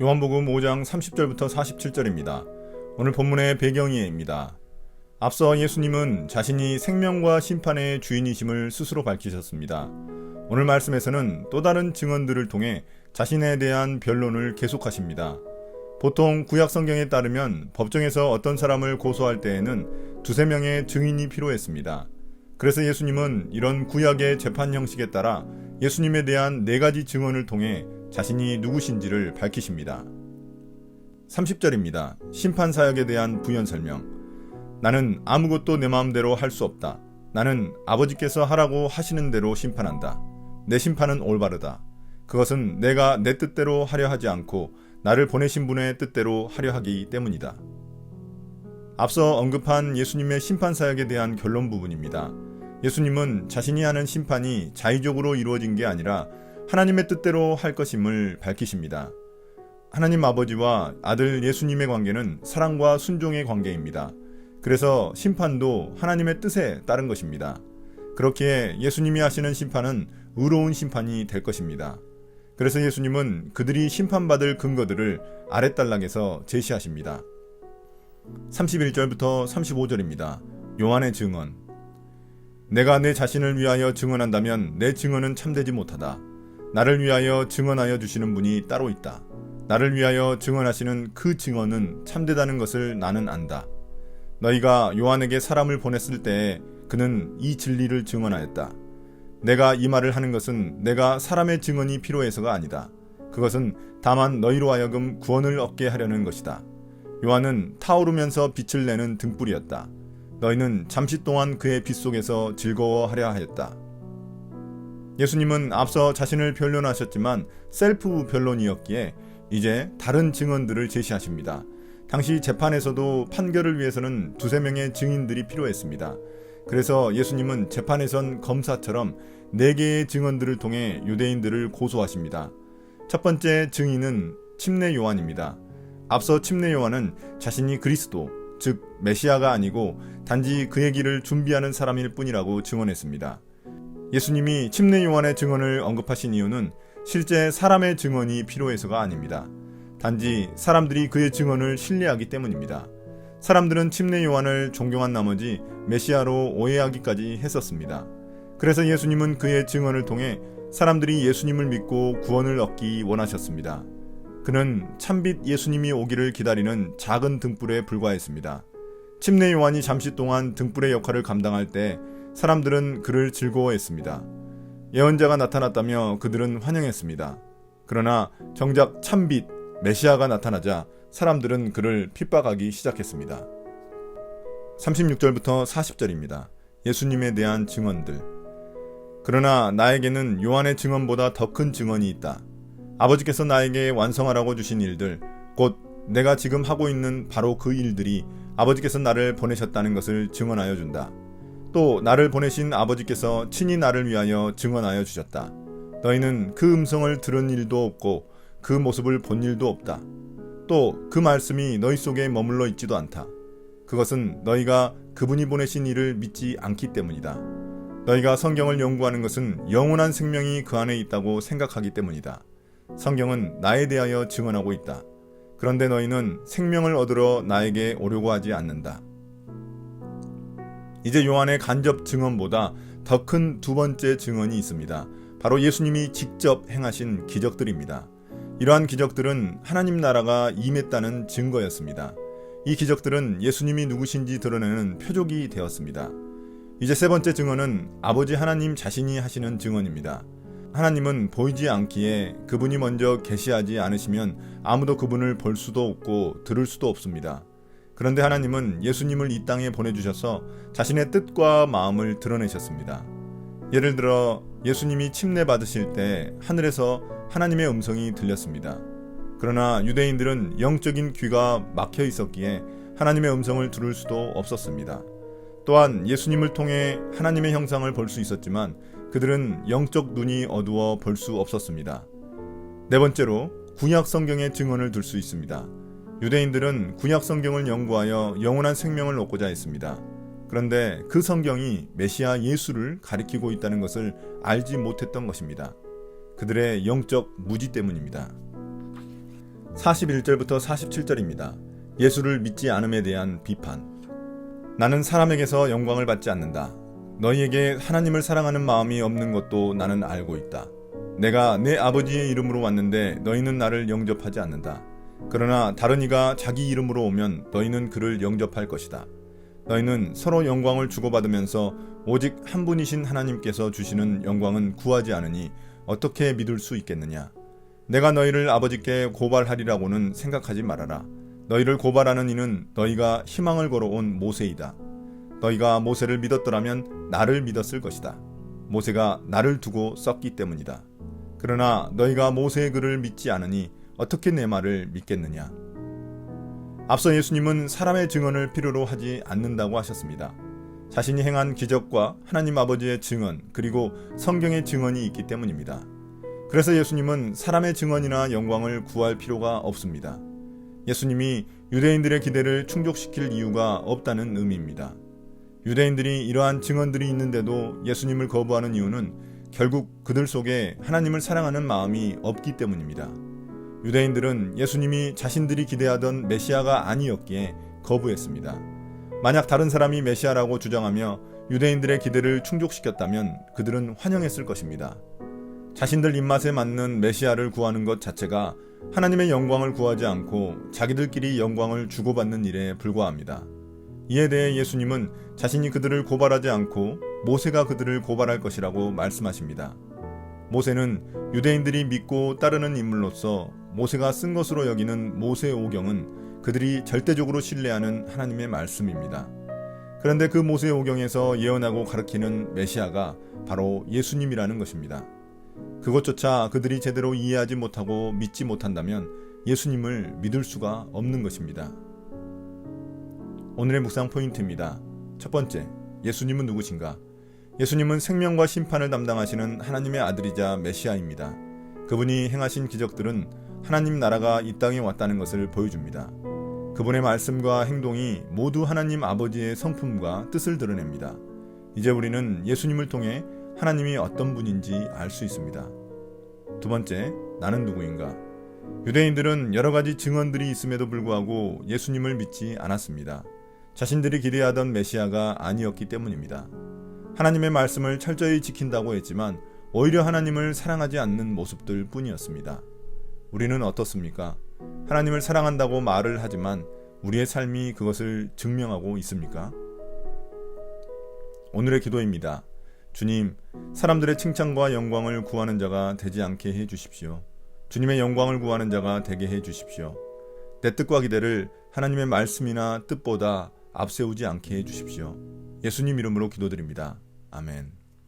요한복음 5장 30절부터 47절입니다. 오늘 본문의 배경이입니다. 앞서 예수님은 자신이 생명과 심판의 주인이심을 스스로 밝히셨습니다. 오늘 말씀에서는 또 다른 증언들을 통해 자신에 대한 변론을 계속하십니다. 보통 구약 성경에 따르면 법정에서 어떤 사람을 고소할 때에는 두세 명의 증인이 필요했습니다. 그래서 예수님은 이런 구약의 재판 형식에 따라 예수님에 대한 4가지 증언을 통해 자신이 누구신지를 밝히십니다. 30절입니다. 심판사역에 대한 부연 설명. 나는 아무것도 내 마음대로 할 수 없다. 나는 아버지께서 하라고 하시는 대로 심판한다. 내 심판은 올바르다. 그것은 내가 내 뜻대로 하려 하지 않고 나를 보내신 분의 뜻대로 하려 하기 때문이다. 앞서 언급한 예수님의 심판사역에 대한 결론 부분입니다. 예수님은 자신이 하는 심판이 자의적으로 이루어진 게 아니라 하나님의 뜻대로 할 것임을 밝히십니다. 하나님 아버지와 아들 예수님의 관계는 사랑과 순종의 관계입니다. 그래서 심판도 하나님의 뜻에 따른 것입니다. 그렇기에 예수님이 하시는 심판은 의로운 심판이 될 것입니다. 그래서 예수님은 그들이 심판받을 근거들을 아랫단락에서 제시하십니다. 31절부터 35절입니다. 요한의 증언. 내가 내 자신을 위하여 증언한다면 내 증언은 참되지 못하다. 나를 위하여 증언하여 주시는 분이 따로 있다. 나를 위하여 증언하시는 그 증언은 참되다는 것을 나는 안다. 너희가 요한에게 사람을 보냈을 때에 그는 이 진리를 증언하였다. 내가 이 말을 하는 것은 내가 사람의 증언이 필요해서가 아니다. 그것은 다만 너희로 하여금 구원을 얻게 하려는 것이다. 요한은 타오르면서 빛을 내는 등불이었다. 너희는 잠시 동안 그의 빛 속에서 즐거워하려 하였다. 예수님은 앞서 자신을 변론하셨지만 셀프 변론이었기에 이제 다른 증언들을 제시하십니다. 당시 재판에서도 판결을 위해서는 두세 명의 증인들이 필요했습니다. 그래서 예수님은 재판에선 검사처럼 4개의 증언들을 통해 유대인들을 고소하십니다. 첫 번째 증인은 침례 요한입니다. 앞서 침례 요한은 자신이 그리스도, 즉 메시아가 아니고 단지 그의 길을 준비하는 사람일 뿐이라고 증언했습니다. 예수님이 침례 요한의 증언을 언급하신 이유는 실제 사람의 증언이 필요해서가 아닙니다. 단지 사람들이 그의 증언을 신뢰하기 때문입니다. 사람들은 침례 요한을 존경한 나머지 메시아로 오해하기까지 했었습니다. 그래서 예수님은 그의 증언을 통해 사람들이 예수님을 믿고 구원을 얻기 원하셨습니다. 그는 참빛 예수님이 오기를 기다리는 작은 등불에 불과했습니다. 침례 요한이 잠시 동안 등불의 역할을 감당할 때 사람들은 그를 즐거워했습니다. 예언자가 나타났다며 그들은 환영했습니다. 그러나 정작 참빛 메시아가 나타나자 사람들은 그를 핍박하기 시작했습니다. 36절부터 40절입니다. 예수님에 대한 증언들. 그러나 나에게는 요한의 증언보다 더 큰 증언이 있다. 아버지께서 나에게 완성하라고 주신 일들, 곧 내가 지금 하고 있는 바로 그 일들이 아버지께서 나를 보내셨다는 것을 증언하여 준다. 또 나를 보내신 아버지께서 친히 나를 위하여 증언하여 주셨다. 너희는 그 음성을 들은 일도 없고 그 모습을 본 일도 없다. 또 그 말씀이 너희 속에 머물러 있지도 않다. 그것은 너희가 그분이 보내신 이를 믿지 않기 때문이다. 너희가 성경을 연구하는 것은 영원한 생명이 그 안에 있다고 생각하기 때문이다. 성경은 나에 대하여 증언하고 있다. 그런데 너희는 생명을 얻으러 나에게 오려고 하지 않는다. 이제 요한의 간접 증언보다 더 큰 두 번째 증언이 있습니다. 바로 예수님이 직접 행하신 기적들입니다. 이러한 기적들은 하나님 나라가 임했다는 증거였습니다. 이 기적들은 예수님이 누구신지 드러내는 표적이 되었습니다. 이제 세 번째 증언은 아버지 하나님 자신이 하시는 증언입니다. 하나님은 보이지 않기에 그분이 먼저 계시하지 않으시면 아무도 그분을 볼 수도 없고 들을 수도 없습니다. 그런데 하나님은 예수님을 이 땅에 보내주셔서 자신의 뜻과 마음을 드러내셨습니다. 예를 들어 예수님이 침례 받으실 때 하늘에서 하나님의 음성이 들렸습니다. 그러나 유대인들은 영적인 귀가 막혀 있었기에 하나님의 음성을 들을 수도 없었습니다. 또한 예수님을 통해 하나님의 형상을 볼 수 있었지만 그들은 영적 눈이 어두워 볼 수 없었습니다. 네 번째로 구약 성경의 증언을 들 수 있습니다. 유대인들은 구약 성경을 연구하여 영원한 생명을 얻고자 했습니다. 그런데 그 성경이 메시아 예수를 가리키고 있다는 것을 알지 못했던 것입니다. 그들의 영적 무지 때문입니다. 41절부터 47절입니다. 예수를 믿지 않음에 대한 비판. 나는 사람에게서 영광을 받지 않는다. 너희에게 하나님을 사랑하는 마음이 없는 것도 나는 알고 있다. 내가 내 아버지의 이름으로 왔는데 너희는 나를 영접하지 않는다. 그러나 다른 이가 자기 이름으로 오면 너희는 그를 영접할 것이다. 너희는 서로 영광을 주고받으면서 오직 한 분이신 하나님께서 주시는 영광은 구하지 않으니 어떻게 믿을 수 있겠느냐. 내가 너희를 아버지께 고발하리라고는 생각하지 말아라. 너희를 고발하는 이는 너희가 희망을 걸어온 모세이다. 너희가 모세를 믿었더라면 나를 믿었을 것이다. 모세가 나를 두고 썼기 때문이다. 그러나 너희가 모세의 글을 믿지 않으니 어떻게 내 말을 믿겠느냐. 앞서 예수님은 사람의 증언을 필요로 하지 않는다고 하셨습니다. 자신이 행한 기적과 하나님 아버지의 증언 그리고 성경의 증언이 있기 때문입니다. 그래서 예수님은 사람의 증언이나 영광을 구할 필요가 없습니다. 예수님이 유대인들의 기대를 충족시킬 이유가 없다는 의미입니다. 유대인들이 이러한 증언들이 있는데도 예수님을 거부하는 이유는 결국 그들 속에 하나님을 사랑하는 마음이 없기 때문입니다. 유대인들은 예수님이 자신들이 기대하던 메시아가 아니었기에 거부했습니다. 만약 다른 사람이 메시아라고 주장하며 유대인들의 기대를 충족시켰다면 그들은 환영했을 것입니다. 자신들 입맛에 맞는 메시아를 구하는 것 자체가 하나님의 영광을 구하지 않고 자기들끼리 영광을 주고받는 일에 불과합니다. 이에 대해 예수님은 자신이 그들을 고발하지 않고 모세가 그들을 고발할 것이라고 말씀하십니다. 모세는 유대인들이 믿고 따르는 인물로서 모세가 쓴 것으로 여기는 모세오경은 그들이 절대적으로 신뢰하는 하나님의 말씀입니다. 그런데 그 모세오경에서 예언하고 가르치는 메시아가 바로 예수님이라는 것입니다. 그것조차 그들이 제대로 이해하지 못하고 믿지 못한다면 예수님을 믿을 수가 없는 것입니다. 오늘의 묵상 포인트입니다. 첫 번째, 예수님은 누구신가? 예수님은 생명과 심판을 담당하시는 하나님의 아들이자 메시아입니다. 그분이 행하신 기적들은 하나님 나라가 이 땅에 왔다는 것을 보여줍니다. 그분의 말씀과 행동이 모두 하나님 아버지의 성품과 뜻을 드러냅니다. 이제 우리는 예수님을 통해 하나님이 어떤 분인지 알 수 있습니다. 두 번째, 나는 누구인가? 유대인들은 여러 가지 증언들이 있음에도 불구하고 예수님을 믿지 않았습니다. 자신들이 기대하던 메시아가 아니었기 때문입니다. 하나님의 말씀을 철저히 지킨다고 했지만 오히려 하나님을 사랑하지 않는 모습들 뿐이었습니다. 우리는 어떻습니까? 하나님을 사랑한다고 말을 하지만 우리의 삶이 그것을 증명하고 있습니까? 오늘의 기도입니다. 주님, 사람들의 칭찬과 영광을 구하는 자가 되지 않게 해 주십시오. 주님의 영광을 구하는 자가 되게 해 주십시오. 내 뜻과 기대를 하나님의 말씀이나 뜻보다 앞세우지 않게 해 주십시오. 예수님 이름으로 기도드립니다. 아멘.